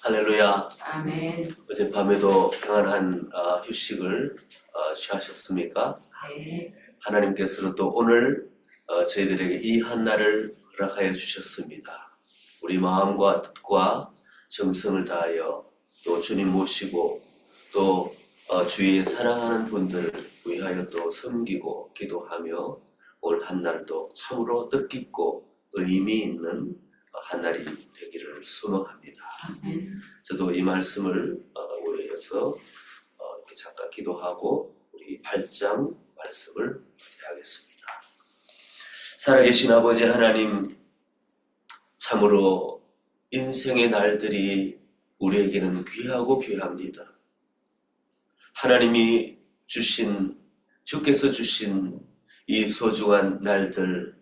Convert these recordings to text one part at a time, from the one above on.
할렐루야. 아멘. 어젯밤에도 평안한 휴식을 취하셨습니까? 네. 하나님께서는 또 오늘 저희들에게 이 한날을 허락하여 주셨습니다. 우리 마음과 뜻과 정성을 다하여 또 주님 모시고 또 주위에 사랑하는 분들 위하여 또 섬기고 기도하며 오늘 한날도 참으로 뜻깊고 의미 있는 한날이 되기를 소망합니다. 아멘. 저도 이 말씀을 위해서 이렇게 잠깐 기도하고 우리 8장 말씀을 하겠습니다. 살아계신 아버지 하나님, 참으로 인생의 날들이 우리에게는 귀하고 귀합니다. 하나님이 주께서 주신 이 소중한 날들,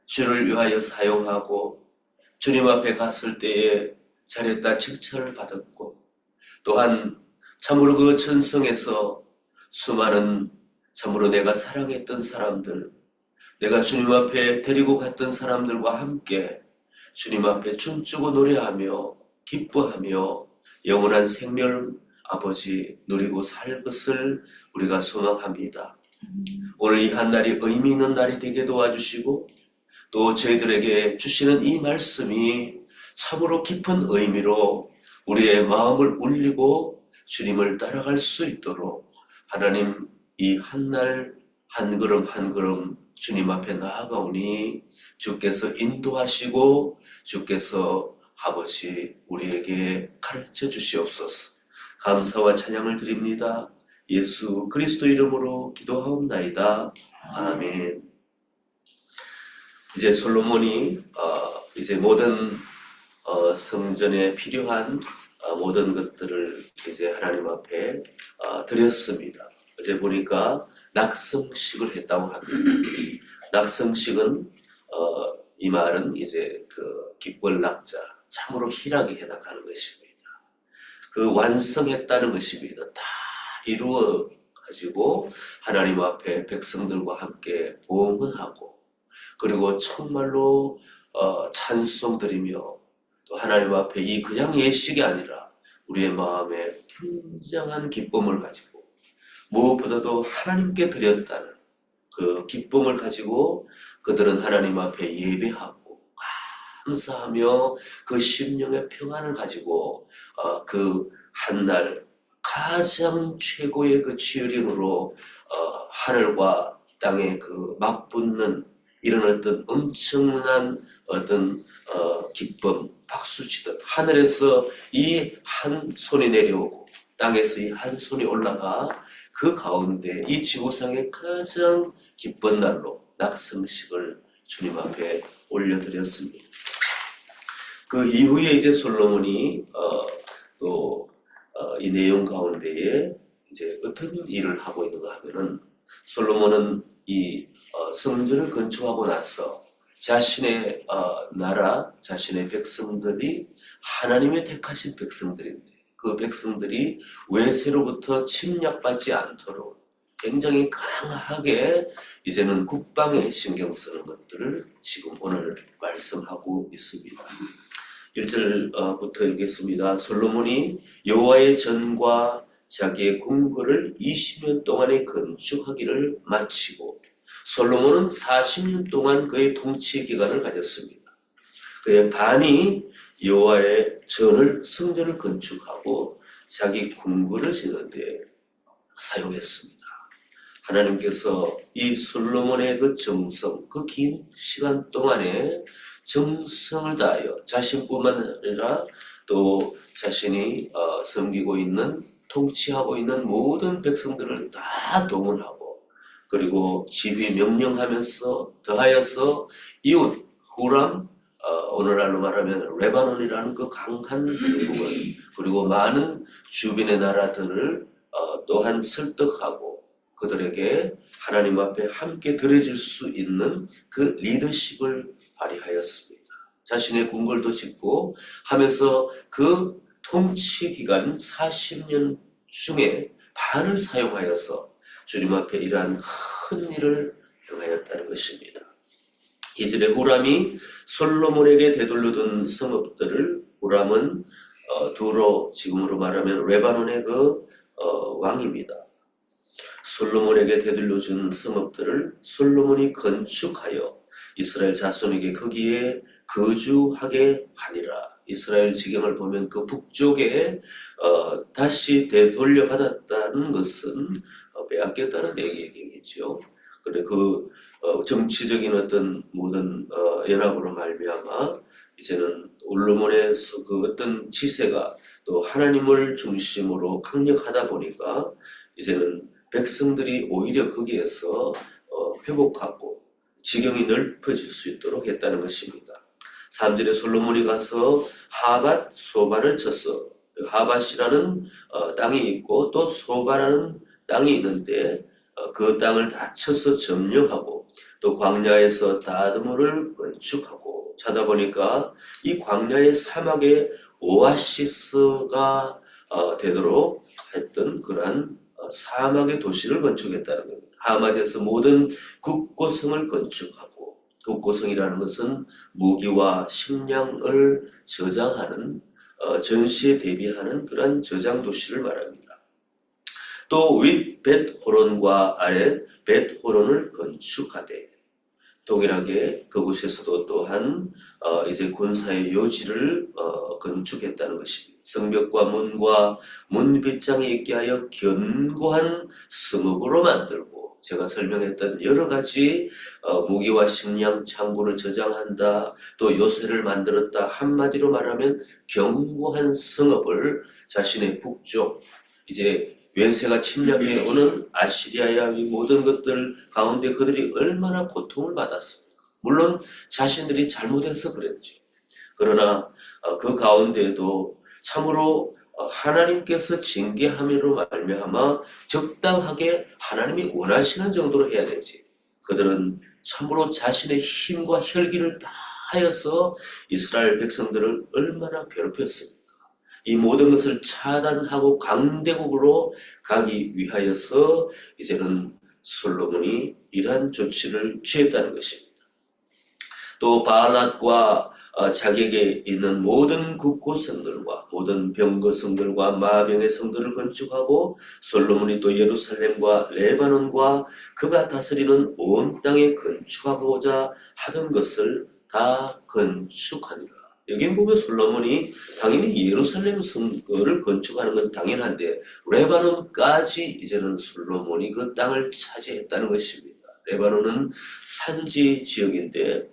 주를 위하여 사용하고 주님 앞에 갔을 때에 잘했다 칭찬을 받았고, 또한 참으로 그 천성에서 수많은 참으로 내가 사랑했던 사람들, 내가 주님 앞에 데리고 갔던 사람들과 함께 주님 앞에 춤추고 노래하며 기뻐하며 영원한 생명 아버지 누리고 살 것을 우리가 소망합니다. 오늘 이 한날이 의미 있는 날이 되게 도와주시고 또 저희들에게 주시는 이 말씀이 참으로 깊은 의미로 우리의 마음을 울리고 주님을 따라갈 수 있도록 하나님 이 한날 한 걸음 한 걸음 주님 앞에 나아가오니 주께서 인도하시고 주께서 아버지 우리에게 가르쳐 주시옵소서. 감사와 찬양을 드립니다. 예수 그리스도 이름으로 기도하옵나이다. 아멘. 이제 솔로몬이 이제 모든 성전에 필요한 모든 것들을 이제 하나님 앞에 드렸습니다. 어제 보니까 낙성식을 했다고 합니다. 낙성식은 이 말은 이제 그 깃벌낙자, 참으로 희락에 해당하는 것입니다. 그 완성했다는 것입니다. 다 이루어 가지고 하나님 앞에 백성들과 함께 봉헌하고 그리고 정말로 찬송드리며 또 하나님 앞에 이 그냥 예식이 아니라 우리의 마음에 굉장한 기쁨을 가지고 무엇보다도 하나님께 드렸다는 그 기쁨을 가지고 그들은 하나님 앞에 예배하고 감사하며 그 심령의 평안을 가지고 그 한날 가장 최고의 그 치유링으로 하늘과 땅의 그 맞붙는 이런 어떤 엄청난 어떤 기쁨, 박수치듯 하늘에서 이 한 손이 내려오고 땅에서 이 한 손이 올라가 그 가운데 이 지구상의 가장 기쁜 날로 낙성식을 주님 앞에 올려드렸습니다. 그 이후에 이제 솔로몬이 또 이 내용 가운데에 이제 어떤 일을 하고 있는가 하면은 솔로몬은 이 성전을 건축하고 나서 자신의 나라, 자신의 백성들이 하나님의 택하신 백성들인데 그 백성들이 외세로부터 침략받지 않도록 굉장히 강하게 이제는 국방에 신경 쓰는 것들을 지금 오늘 말씀하고 있습니다. 1절부터 읽겠습니다. 솔로몬이 여호와의 전과 자기의 궁궐을 20년 동안에 건축하기를 마치고 솔로몬은 40년 동안 그의 통치 기간을 가졌습니다. 그의 반이 여호와의 성전을 건축하고 자기 궁궐을 지는 데 사용했습니다. 하나님께서 이 솔로몬의 그 정성, 그 긴 시간 동안에 정성을 다하여 자신뿐만 아니라 또 자신이 섬기고 있는 통치하고 있는 모든 백성들을 다 동원하고 그리고 지휘 명령하면서 더하여서 이웃 후람 오늘날로 말하면 레바논이라는 그 강한 대국을 그리고 많은 주변의 나라들을 또한 설득하고 그들에게 하나님 앞에 함께 드려질 수 있는 그 리더십을 발휘하였습니다. 자신의 궁궐도 짓고 하면서 그 통치 기간 40년 중에 반을 사용하여서 주님 앞에 이러한 큰 일을 행하였다는 것입니다. 이전에 후람이 솔로몬에게 되돌려둔 성읍들을 후람은 두로 지금으로 말하면 레바논의 왕입니다. 솔로몬에게 되돌려준 성읍들을 솔로몬이 건축하여 이스라엘 자손에게 거기에 거주하게 하니라. 이스라엘 지경을 보면 그 북쪽에 다시 되돌려받았다는 것은 빼앗겼다는 얘기겠죠. 그래 정치적인 어떤 모든 연합으로 말미암아 이제는 솔로몬의 그 어떤 지세가 또 하나님을 중심으로 강력하다 보니까 이제는 백성들이 오히려 거기에서 회복하고 지경이 넓어질 수 있도록 했다는 것입니다. 3절에 솔로몬이 가서 하밧 소바를 쳤어. 하밧이라는 땅이 있고 또 소바라는 땅이 있는데 그 땅을 다 쳐서 점령하고 또 광야에서 다드모를 건축하고 찾아보니까 이 광야의 사막에 오아시스가 되도록 했던 그러한 사막의 도시를 건축했다는 겁니다. 하밧에서 모든 국고성을 건축하고 국고성이라는 것은 무기와 식량을 저장하는 전시에 대비하는 그런 저장 도시를 말합니다. 또 윗 벳호론과 아랫 벳호론을 건축하되 동일하게 그곳에서도 또한 이제 군사의 요지를 건축했다는 것입니다. 성벽과 문과 문빗장이 있게 하여 견고한 성읍으로 만들고 제가 설명했던 여러 가지 무기와 식량 창고를 저장한다 또 요새를 만들었다 한마디로 말하면 견고한 성읍을 자신의 북쪽 이제 wen세가 침략해 오는 아시리아의 모든 것들 가운데 그들이 얼마나 고통을 받았습니까? 물론 자신들이 잘못해서 그랬죠. 그러나 그 가운데에도 참으로 하나님께서 징계함으로 말미암아 적당하게 하나님이 원하시는 정도로 해야 되지. 그들은 참으로 자신의 힘과 혈기를 다하여서 이스라엘 백성들을 얼마나 괴롭혔습니까? 이 모든 것을 차단하고 강대국으로 가기 위하여서 이제는 솔로몬이 이러한 조치를 취했다는 것입니다. 또 바알랏과 자기에게 있는 모든 국고성들과 모든 병거성들과 마병의 성들을 건축하고 솔로몬이 또 예루살렘과 레바논과 그가 다스리는 온 땅에 건축하고자 하던 것을 다 건축하니라. 여기 보면 솔로몬이 당연히 예루살렘 성거를 건축하는 건 당연한데 레바논까지 이제는 솔로몬이 그 땅을 차지했다는 것입니다. 레바논은 산지 지역인데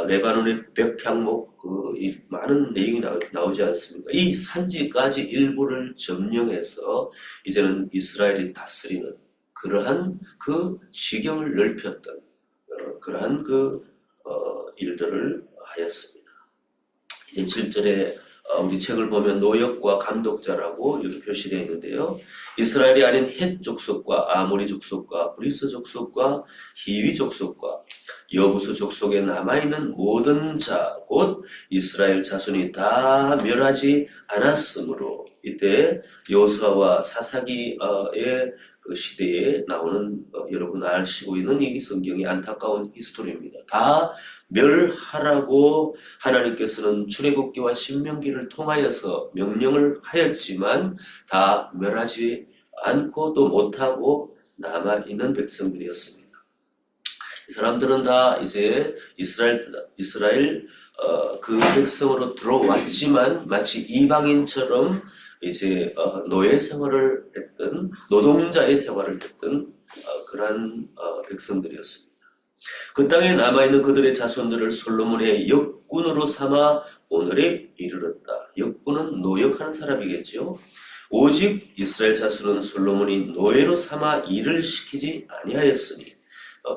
레바논의 벽향목 이 많은 내용이 나오지 않습니까? 이 산지까지 일부를 점령해서 이제는 이스라엘이 다스리는 그러한 그 지경을 넓혔던 그러한 일들을 하였습니다. 이제 7절에 우리 책을 보면 노역과 감독자라고 이렇게 표시되어 있는데요. 이스라엘이 아닌 헷 족속과 아모리 족속과 브리스 족속과 히위 족속과 여부수 족속에 남아있는 모든 자, 곧 이스라엘 자손이 다 멸하지 않았으므로 이때 여호수아와 사사기의 그 시대에 나오는 여러분 아시고 있는 이 성경의 안타까운 히스토리입니다. 다 멸하라고 하나님께서는 출애굽기와 신명기를 통하여서 명령을 하였지만 다 멸하지 않고 또 못하고 남아있는 백성들이었습니다. 이 사람들은 다 이제 이스라엘 그 백성으로 들어왔지만 마치 이방인처럼 이제 노예 생활을 했던 노동자의 생활을 했던 그러한 백성들이었습니다. 그 땅에 남아있는 그들의 자손들을 솔로몬의 역군으로 삼아 오늘에 이르렀다. 역군은 노역하는 사람이겠죠. 오직 이스라엘 자손은 솔로몬이 노예로 삼아 일을 시키지 아니하였으니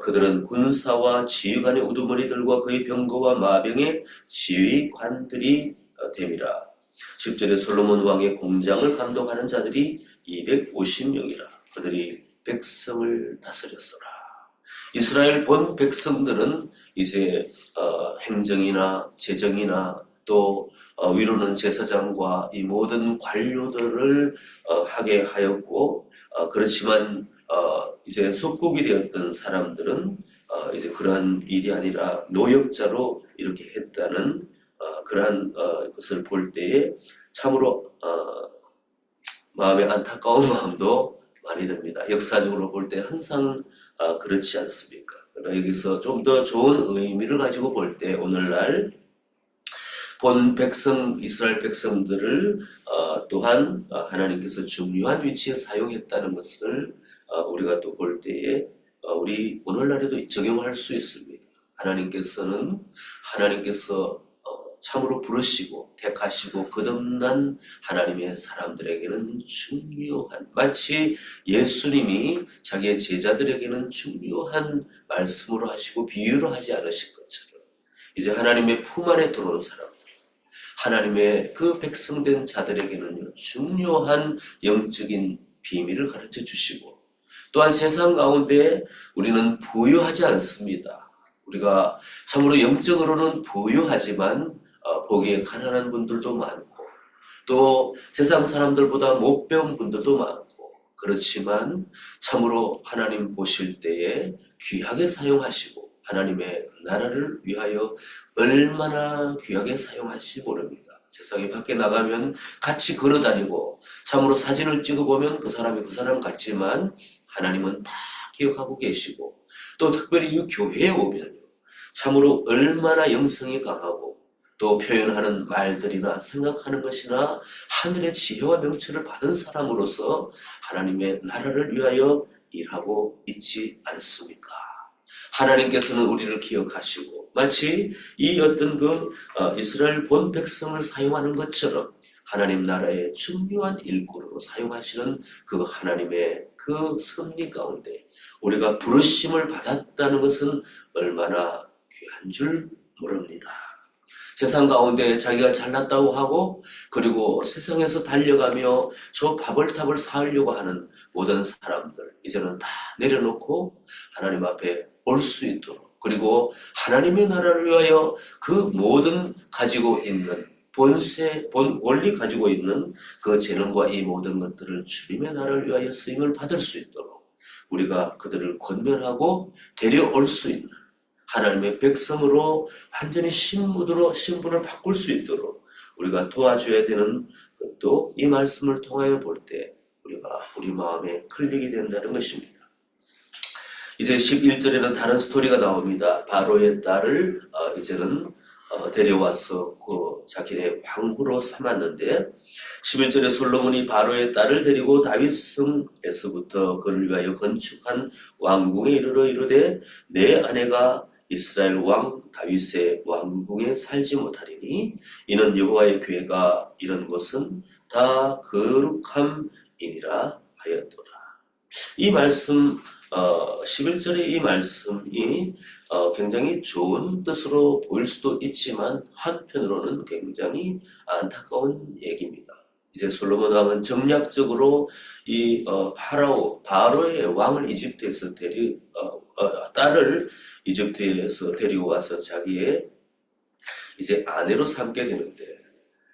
그들은 군사와 지휘관의 우두머리들과 그의 병거와 마병의 지휘관들이 됨이라. 10절에 솔로몬 왕의 공장을 감독하는 자들이 250명이라. 그들이 백성을 다스렸어라. 이스라엘 본 백성들은 이제 행정이나 재정이나 또 위로는 제사장과 이 모든 관료들을 하게 하였고 그렇지만 이제 속국이 되었던 사람들은 이제 그러한 일이 아니라 노역자로 이렇게 했다는 그러한 것을 볼 때에 참으로 마음에 안타까운 마음도 많이 듭니다. 역사적으로 볼 때 항상 그렇지 않습니까? 그러나 여기서 좀 더 좋은 의미를 가지고 볼 때 오늘날 본 백성, 이스라엘 백성들을 또한 하나님께서 중요한 위치에 사용했다는 것을 우리가 또 볼 때에 우리 오늘날에도 적용할 수 있습니다. 하나님께서 참으로 부르시고 택하시고 거듭난 하나님의 사람들에게는 중요한, 마치 예수님이 자기의 제자들에게는 중요한 말씀으로 하시고 비유로 하지 않으실 것처럼 이제 하나님의 품 안에 들어온 사람들, 하나님의 그 백성된 자들에게는 중요한 영적인 비밀을 가르쳐 주시고, 또한 세상 가운데 우리는 부유하지 않습니다. 우리가 참으로 영적으로는 부유하지만 보기에 가난한 분들도 많고, 또 세상 사람들보다 못 배운 분들도 많고, 그렇지만 참으로 하나님 보실 때에 귀하게 사용하시고 하나님의 나라를 위하여 얼마나 귀하게 사용하실지 모릅니다. 세상에 밖에 나가면 같이 걸어다니고 참으로 사진을 찍어보면 그 사람이 그 사람 같지만 하나님은 다 기억하고 계시고, 또 특별히 이 교회에 오면요, 참으로 얼마나 영성이 강하고 또 표현하는 말들이나 생각하는 것이나 하늘의 지혜와 명철을 받은 사람으로서 하나님의 나라를 위하여 일하고 있지 않습니까? 하나님께서는 우리를 기억하시고 마치 이 어떤 이스라엘 본 백성을 사용하는 것처럼 하나님 나라의 중요한 일꾼으로 사용하시는 그 하나님의 그 섭리 가운데 우리가 부르심을 받았다는 것은 얼마나 귀한 줄 모릅니다. 세상 가운데 자기가 잘났다고 하고 그리고 세상에서 달려가며 저 바벌탑을 쌓으려고 하는 모든 사람들 이제는 다 내려놓고 하나님 앞에 올 수 있도록, 그리고 하나님의 나라를 위하여 그 모든 가지고 있는 원리 가지고 있는 그 재능과 이 모든 것들을 주님의 나라를 위하여 쓰임을 받을 수 있도록 우리가 그들을 권면하고 데려올 수 있는 하나님의 백성으로 완전히 신분을 바꿀 수 있도록 우리가 도와줘야 되는 것도 이 말씀을 통하여 볼 때 우리 마음에 클릭이 된다는 것입니다. 이제 11절에는 다른 스토리가 나옵니다. 바로의 딸을 이제는 데려와서 그 자기네 왕후로 삼았는데, 11절에 솔로몬이 바로의 딸을 데리고 다윗 성에서부터 그를 위하여 건축한 왕궁에 이르러 이르되 내 아내가 이스라엘 왕 다윗의 왕궁에 살지 못하리니 이는 여호와의 궤가 이런 것은 다 거룩함이니라 하였더라. 이 말씀 11절의 이 말씀이 굉장히 좋은 뜻으로 보일 수도 있지만 한편으로는 굉장히 안타까운 얘기입니다. 이제 솔로몬 왕은 정략적으로 이 바로의 왕을 이집트에서 딸을 이집트에서 데려와서 자기의 이제 아내로 삼게 되는데,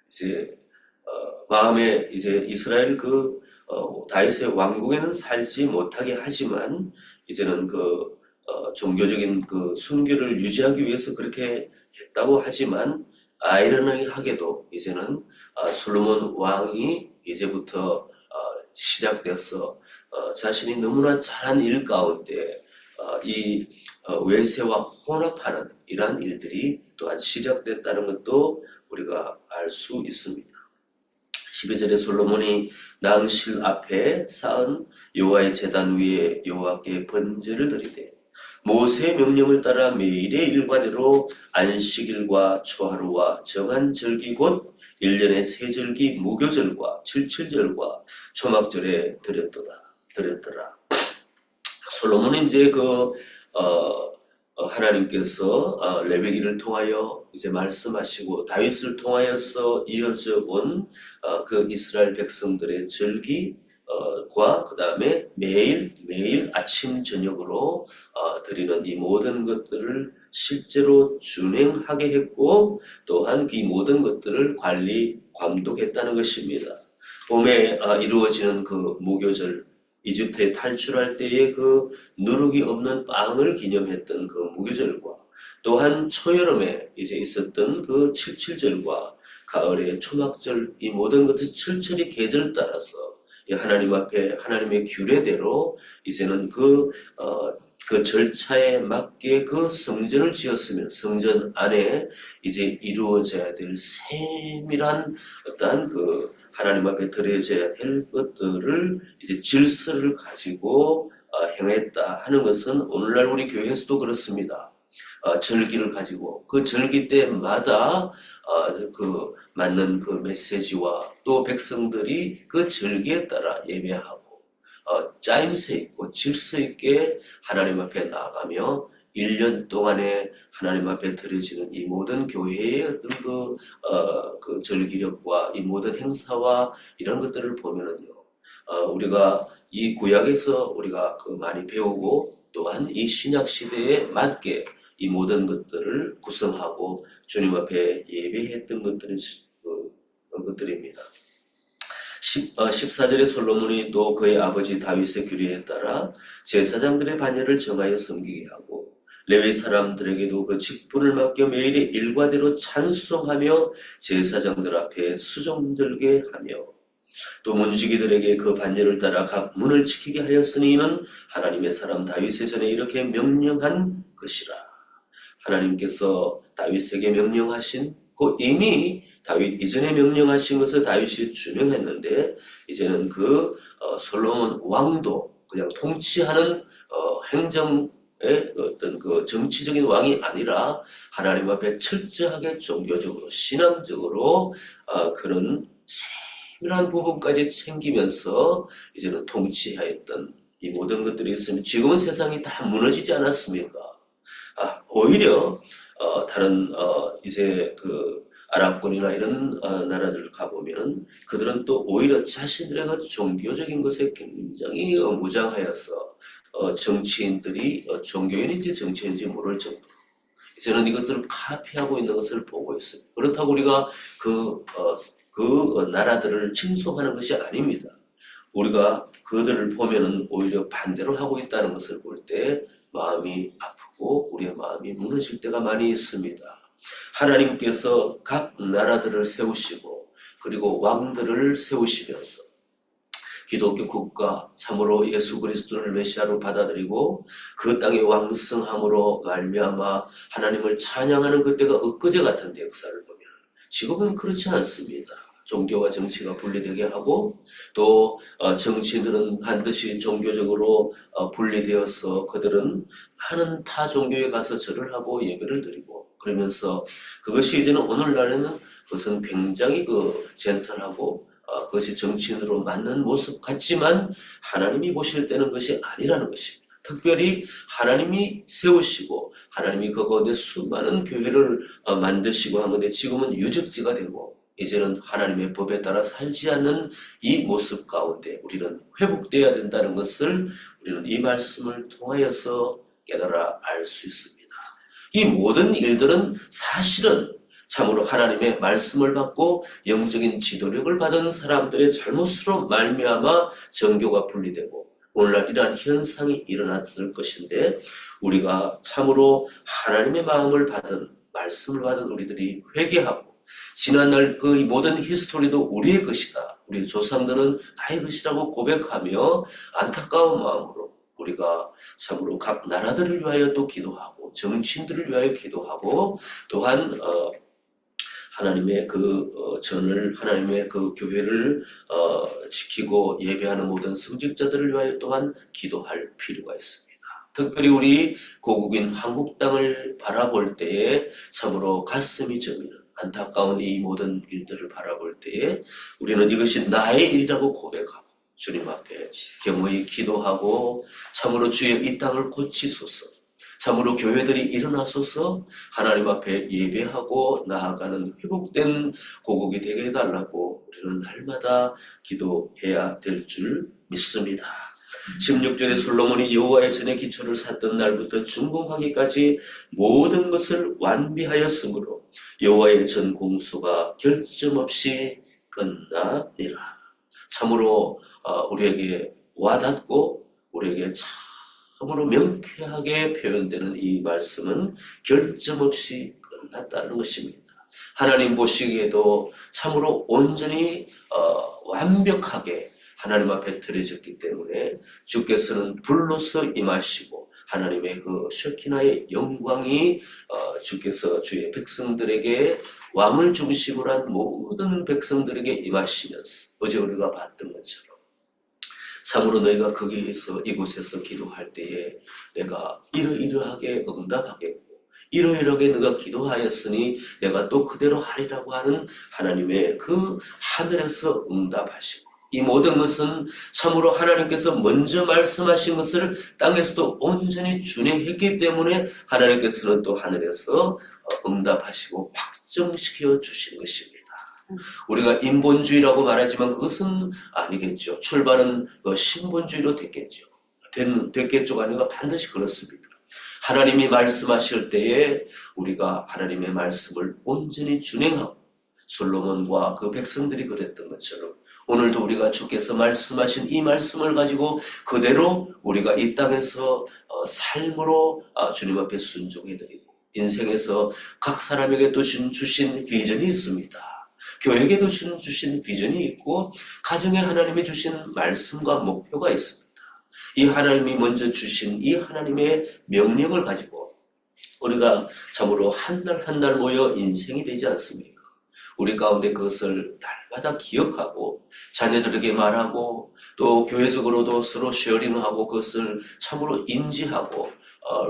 이제 마음에 이제 이스라엘 다윗의 왕궁에는 살지 못하게 하지만 이제는 종교적인 순교를 유지하기 위해서 그렇게 했다고 하지만 아이러니하게도 이제는 솔로몬 왕이 이제부터 시작돼서 자신이 너무나 잘한 일 가운데 이 외세와 혼합하는 이러한 일들이 또한 시작됐다는 것도 우리가 알 수 있습니다. 12절에 솔로몬이 낭실 앞에 쌓은 여호와의 제단 위에 여호와께 번제를 드리되 모세의 명령을 따라 매일의 일과대로 안식일과 초하루와 정한 절기 곧 1년의 세 절기 무교절과 칠칠절과 초막절에 드렸더라. 솔로몬은 이제 하나님께서 레위기를 통하여 이제 말씀하시고 다윗을 통하여서 이어져 온 그 이스라엘 백성들의 절기과 그 다음에 매일 아침 저녁으로 드리는 이 모든 것들을 실제로 준행하게 했고 또한 이 모든 것들을 감독했다는 것입니다. 봄에 이루어지는 그 무교절, 이집트에 탈출할 때의 그 누룩이 없는 빵을 기념했던 그 무교절과 또한 초여름에 이제 있었던 그 칠칠절과 가을에 초막절 이 모든 것을 철저히 계절 따라서 이 하나님 앞에 하나님의 규례대로 이제는 그 절차에 맞게 그 성전을 지었으면 성전 안에 이제 이루어져야 될 세밀한 어떤 그 하나님 앞에 드려져야 될 것들을 이제 질서를 가지고 행했다 하는 것은 오늘날 우리 교회에서도 그렇습니다. 절기를 가지고 그 절기 때마다 그 맞는 그 메시지와 또 백성들이 그 절기에 따라 예배하고 짜임새 있고 질서 있게 하나님 앞에 나아가며 1년 동안에 하나님 앞에 드려지는 이 모든 교회의 어떤 그 절기력과 이 모든 행사와 이런 것들을 보면은요, 우리가 이 구약에서 우리가 그 많이 배우고 또한 이 신약 시대에 맞게 이 모든 것들을 구성하고 주님 앞에 예배했던 것들입니다. 14절에 솔로몬이 또 그의 아버지 다윗의 규례에 따라 제사장들의 반열을 정하여 섬기게 하고 레위 사람들에게도 그 직분을 맡겨 매일의 일과대로 찬송하며 제사장들 앞에 수종들게 하며 또 문지기들에게 그 반열을 따라 각 문을 지키게 하였으니 이는 하나님의 사람 다윗의 전에 이렇게 명령한 것이라. 하나님께서 다윗에게 명령하신 그 이미 다윗 이전에 명령하신 것을 다윗이 준행했는데 이제는 솔로몬 왕도 그냥 통치하는 행정의 어떤 그 정치적인 왕이 아니라 하나님 앞에 철저하게 종교적으로 신앙적으로 그런 세밀한 부분까지 챙기면서 이제는 통치하였던 이 모든 것들이 있으면 지금은 세상이 다 무너지지 않았습니까? 오히려 다른 이제 그 아랍권이나 이런 나라들 가보면 그들은 또 오히려 자신들의 그 종교적인 것에 굉장히 무장하여서 정치인들이 종교인인지 정치인인지 모를 정도로 이제는 이것들을 카피하고 있는 것을 보고 있습니다. 그렇다고 우리가 그 나라들을 칭송하는 것이 아닙니다. 우리가 그들을 보면은 오히려 반대로 하고 있다는 것을 볼 때 마음이 아프고 우리의 마음이 무너질 때가 많이 있습니다. 하나님께서 각 나라들을 세우시고 그리고 왕들을 세우시면서 기독교 국가 참으로 예수 그리스도를 메시아로 받아들이고 그 땅의 왕성함으로 말미암아 하나님을 찬양하는 그때가 엊그제 같은데 역사를 보면 지금은 그렇지 않습니다. 종교와 정치가 분리되게 하고 또 정치인들은 반드시 종교적으로 분리되어서 그들은 많은 타 종교에 가서 절을 하고 예배를 드리고 그러면서 그것이 이제는 오늘날에는 그것은 굉장히 젠틀하고 그것이 정치인으로 맞는 모습 같지만 하나님이 보실 때는 그것이 아니라는 것입니다. 특별히 하나님이 세우시고 하나님이 그 가운데 수많은 교회를 만드시고 한 건데 지금은 유적지가 되고 이제는 하나님의 법에 따라 살지 않는 이 모습 가운데 우리는 회복되어야 된다는 것을 우리는 이 말씀을 통하여서 깨달아 알 수 있습니다. 이 모든 일들은 사실은 참으로 하나님의 말씀을 받고 영적인 지도력을 받은 사람들의 잘못으로 말미암아 정교가 분리되고 오늘날 이러한 현상이 일어났을 것인데 우리가 참으로 하나님의 마음을 받은 말씀을 받은 우리들이 회개하고 지난날 그 모든 히스토리도 우리의 것이다. 우리 조상들은 나의 것이라고 고백하며 안타까운 마음으로 우리가 참으로 각 나라들을 위하여 또 기도하고 정치인들을 위하여 기도하고 또한 하나님의 전을 하나님의 그 교회를 지키고 예배하는 모든 성직자들을 위하여 또한 기도할 필요가 있습니다. 특별히 우리 고국인 한국 땅을 바라볼 때에 참으로 가슴이 저미는 안타까운 이 모든 일들을 바라볼 때에 우리는 이것이 나의 일이라고 고백하고 주님 앞에 겸허히 기도하고 참으로 주여 이 땅을 고치소서 참으로 교회들이 일어나소서 하나님 앞에 예배하고 나아가는 회복된 고국이 되게 해달라고 우리는 날마다 기도해야 될 줄 믿습니다. 16절에 솔로몬이 여호와의 전에 기초를 샀던 날부터 준공하기까지 모든 것을 완비하였으므로 여호와의 전 공소가 결점 없이 끝나니라. 참으로 우리에게 와닿고 우리에게 참으로 명쾌하게 표현되는 이 말씀은 결점 없이 끝났다는 것입니다. 하나님 보시기에도 참으로 온전히 완벽하게 하나님 앞에 드려졌기 때문에 주께서는 불로서 임하시고 하나님의 그 쉐키나의 영광이 주께서 주의 백성들에게 왕을 중심으로 한 모든 백성들에게 임하시면서 어제 우리가 봤던 것처럼 참으로 너희가 거기에서 이곳에서 기도할 때에 내가 이러이러하게 응답하겠고 이러이러하게 너가 기도하였으니 내가 또 그대로 하리라고 하는 하나님의 그 하늘에서 응답하시고 이 모든 것은 참으로 하나님께서 먼저 말씀하신 것을 땅에서도 온전히 준행했기 때문에 하나님께서는 또 하늘에서 응답하시고 확정시켜 주신 것입니다. 우리가 인본주의라고 말하지만 그것은 아니겠죠. 출발은 신본주의로 됐겠죠. 됐겠죠가 아니라 반드시 그렇습니다. 하나님이 말씀하실 때에 우리가 하나님의 말씀을 온전히 준행하고 솔로몬과 그 백성들이 그랬던 것처럼 오늘도 우리가 주께서 말씀하신 이 말씀을 가지고 그대로 우리가 이 땅에서 삶으로 주님 앞에 순종해드리고 인생에서 각 사람에게 또 주신 비전이 있습니다. 교회에게도 주신 비전이 있고 가정에 하나님이 주신 말씀과 목표가 있습니다. 이 하나님이 먼저 주신 이 하나님의 명령을 가지고 우리가 참으로 한 날 한 날 모여 인생이 되지 않습니까? 우리 가운데 그것을 날마다 기억하고 자녀들에게 말하고 또 교회적으로도 서로 쉐어링하고 그것을 참으로 인지하고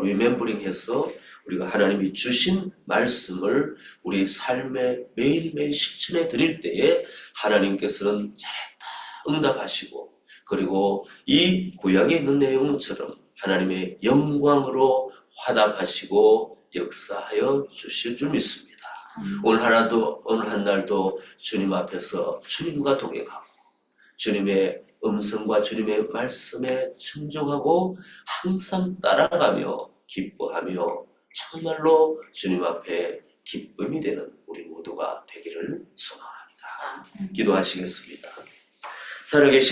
리멤버링해서 우리가 하나님이 주신 말씀을 우리 삶에 매일매일 실천해 드릴 때에 하나님께서는 잘했다 응답하시고 그리고 이 구약에 있는 내용처럼 하나님의 영광으로 화답하시고 역사하여 주실 줄 믿습니다. 오늘 한 날도 주님 앞에서 주님과 동행하고 주님의 음성과 주님의 말씀에 순종하고 항상 따라가며 기뻐하며 정말로 주님 앞에 기쁨이 되는 우리 모두가 되기를 소망합니다. 기도하시겠습니다. 살아계신